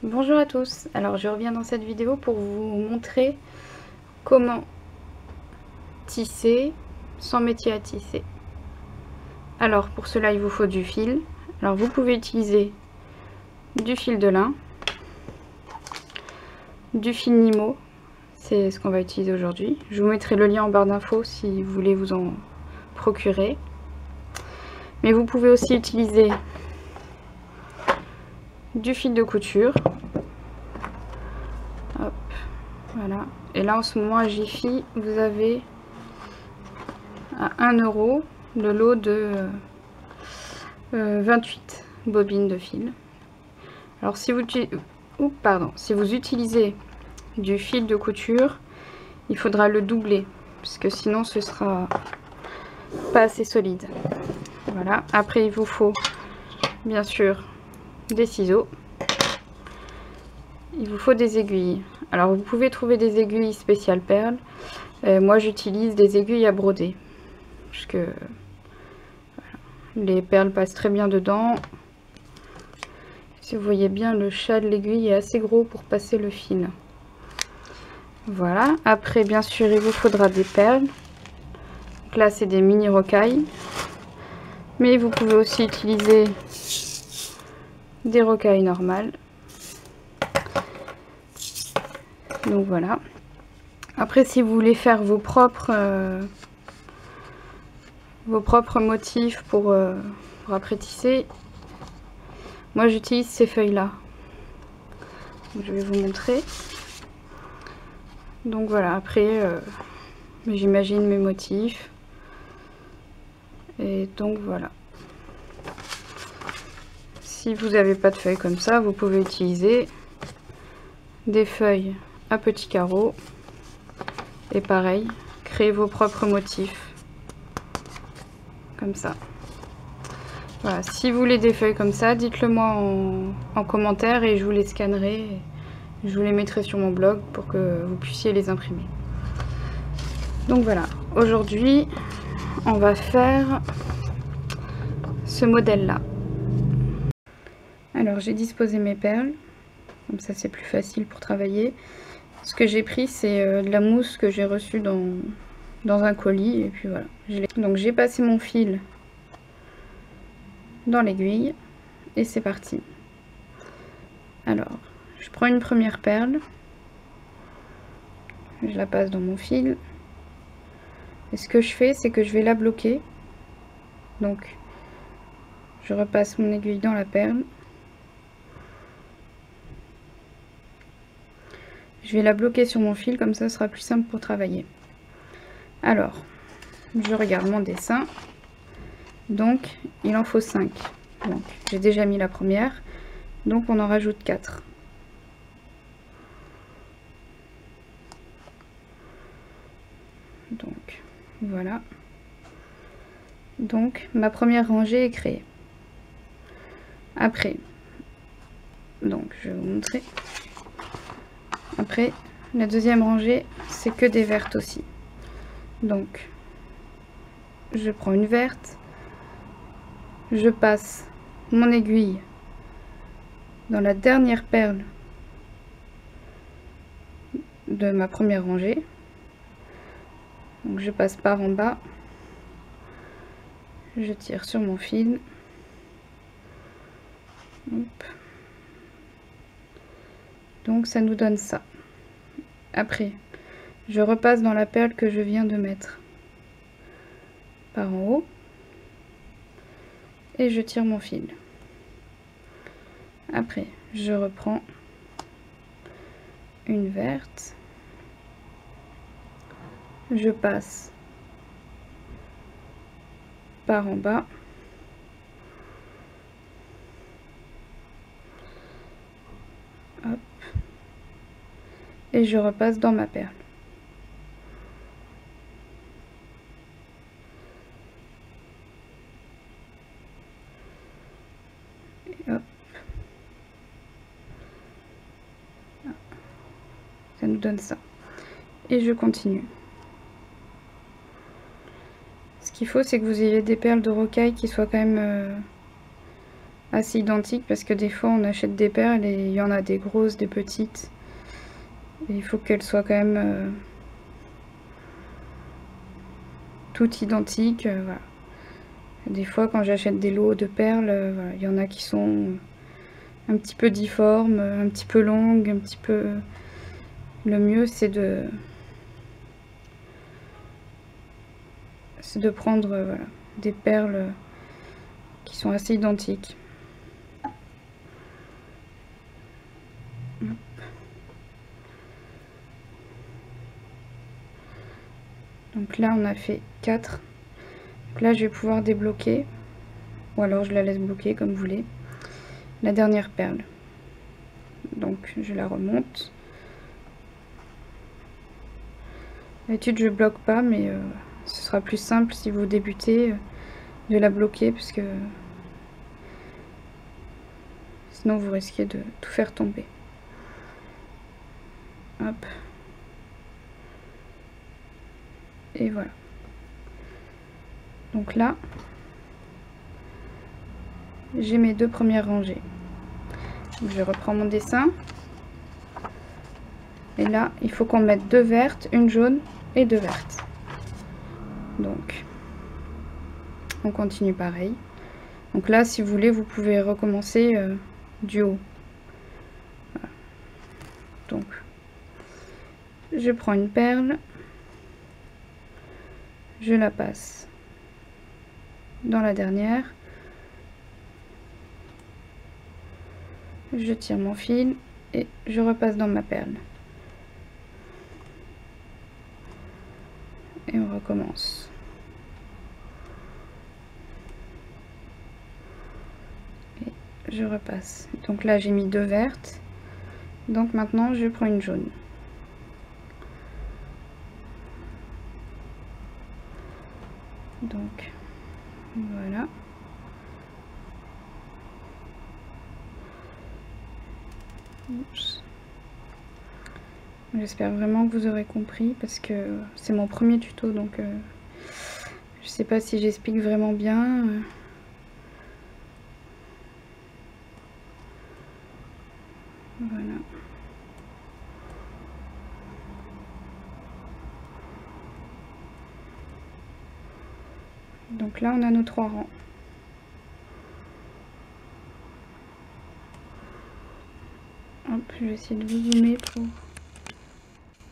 Bonjour à tous, alors je reviens dans cette vidéo pour vous montrer comment tisser sans métier à tisser. Alors pour cela il vous faut du fil. Alors vous pouvez utiliser du fil de lin, du fil Nimo, c'est ce qu'on va utiliser aujourd'hui. Je vous mettrai le lien en barre d'infos si vous voulez vous en procurer. Mais vous pouvez aussi utiliser du fil de couture. Hop, voilà. Et là en ce moment à Jiffy vous avez à 1 € le lot de 28 bobines de fil. Alors si vous utilisez du fil de couture, il faudra le doubler parce que sinon ce sera pas assez solide. Voilà. Après il vous faut bien sûr des ciseaux. Il vous faut des aiguilles. Alors vous pouvez trouver des aiguilles spéciales perles. Moi j'utilise des aiguilles à broder parce que voilà, les perles passent très bien dedans. Si vous voyez bien, le chat de l'aiguille est assez gros pour passer le fil. Voilà. Après bien sûr il vous faudra des perles. Donc là c'est des mini rocailles, mais vous pouvez aussi utiliser des rocailles normales. Donc voilà. Après si vous voulez faire vos propres motifs pour après tisser, moi j'utilise ces feuilles là. Je vais vous montrer. Donc voilà, après j'imagine mes motifs. Et donc voilà. Si vous n'avez pas de feuilles comme ça, vous pouvez utiliser des feuilles à petits carreaux. Et pareil, créer vos propres motifs. Comme ça. Voilà, si vous voulez des feuilles comme ça, dites-le moi en commentaire et je vous les scannerai. Je vous les mettrai sur mon blog pour que vous puissiez les imprimer. Donc voilà, aujourd'hui on va faire ce modèle là. Alors j'ai disposé mes perles, comme ça c'est plus facile pour travailler. Ce que j'ai pris c'est de la mousse que j'ai reçue dans un colis et puis voilà. Donc j'ai passé mon fil dans l'aiguille et c'est parti. Alors je prends une première perle, je la passe dans mon fil et ce que je fais c'est que je vais la bloquer. Donc je repasse mon aiguille dans la perle, je vais la bloquer sur mon fil, comme ça ce sera plus simple pour travailler. Alors je regarde mon dessin, donc il en faut 5. Donc j'ai déjà mis la première, donc on en rajoute 4. Donc voilà, donc ma première rangée est créée. Après, donc je vais vous montrer. Après la deuxième rangée c'est que des vertes aussi. Donc je prends une verte, je passe mon aiguille dans la dernière perle de ma première rangée. Donc je passe par en bas, je tire sur mon fil. Hop. Donc ça nous donne ça. Après, je repasse dans la perle que je viens de mettre par en haut et je tire mon fil. Après, je reprends une verte, je passe par en bas, hop, et je repasse dans ma perle. Et hop. Ça nous donne ça. Et je continue. Ce qu'il faut, c'est que vous ayez des perles de rocaille qui soient quand même assez identiques, parce que des fois on achète des perles et il y en a des grosses, des petites. Et il faut qu'elles soient quand même toutes identiques. Voilà. Des fois quand j'achète des lots de perles, voilà, il y en a qui sont un petit peu difformes, un petit peu longues, un petit peu... Le mieux c'est de prendre voilà, des perles qui sont assez identiques. Donc là on a fait 4. Donc là je vais pouvoir débloquer, ou alors je la laisse bloquer comme vous voulez, la dernière perle. Donc je la remonte. D'habitude je bloque pas, mais ce sera plus simple si vous débutez de la bloquer, parce que sinon vous risquez de tout faire tomber. Hop. Et voilà. Donc là, j'ai mes 2 premières rangées. Donc je reprends mon dessin. Et là, il faut qu'on mette 2 vertes, une jaune et 2 vertes. Donc, on continue pareil. Donc là, si vous voulez, vous pouvez recommencer du haut. Voilà. Donc, je prends une perle, je la passe dans la dernière, je tire mon fil et je repasse dans ma perle. Et on recommence. Et je repasse. Donc là j'ai mis 2 vertes. Donc maintenant je prends une jaune. Donc voilà. J'espère vraiment que vous aurez compris, parce que c'est mon premier tuto, donc je sais pas si j'explique vraiment bien. Voilà. Donc là on a nos 3 rangs. Hop, je vais essayer de vous zoomer pour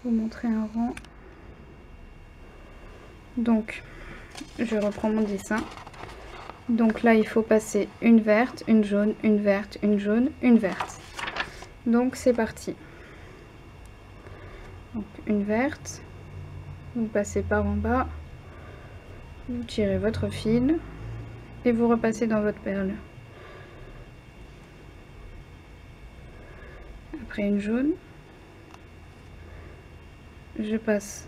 vous montrer un rang. Donc je reprends mon dessin. Donc là il faut passer une verte, une jaune, une verte, une jaune, une verte. Donc c'est parti. Donc une verte, vous passez par en bas, vous tirez votre fil et vous repassez dans votre perle. Après une jaune, je passe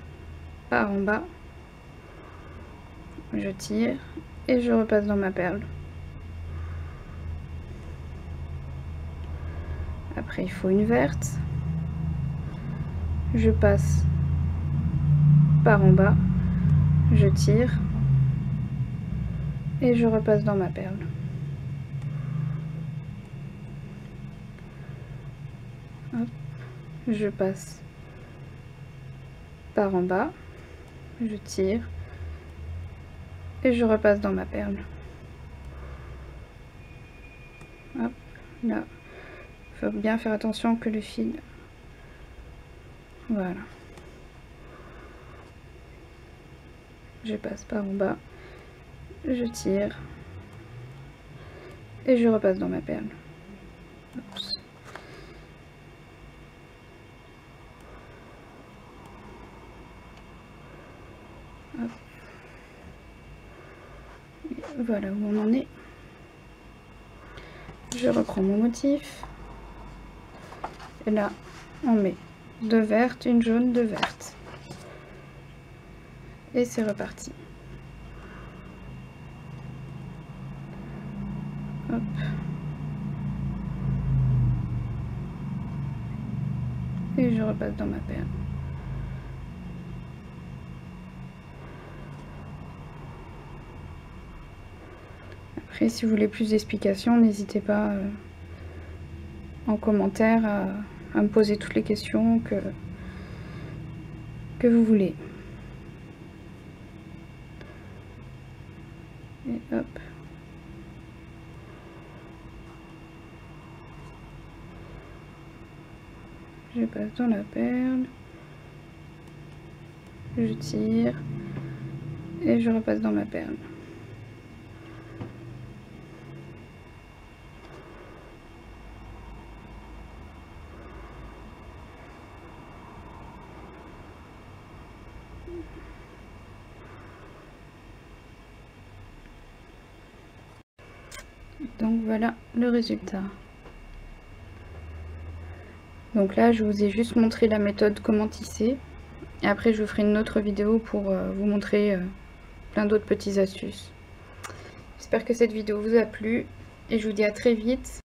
par en bas, je tire et je repasse dans ma perle. Après il faut une verte, je passe par en bas, je tire et je repasse dans ma perle. Hop, je passe par en bas, je tire et je repasse dans ma perle. Hop, là, il faut bien faire attention que le fil, voilà, je passe par en bas, je tire et je repasse dans ma perle. Oups. Hop. Voilà où on en est. Je reprends mon motif et là on met 2 vertes, une jaune, 2 vertes et c'est reparti. Hop. Et je repasse dans ma perle. Après, si vous voulez plus d'explications, n'hésitez pas en commentaire à me poser toutes les questions que vous voulez. Et hop. Je passe dans la perle. Je tire. Et je repasse dans ma perle. Donc voilà le résultat. Donc là je vous ai juste montré la méthode comment tisser. Et après je vous ferai une autre vidéo pour vous montrer plein d'autres petites astuces. J'espère que cette vidéo vous a plu et je vous dis à très vite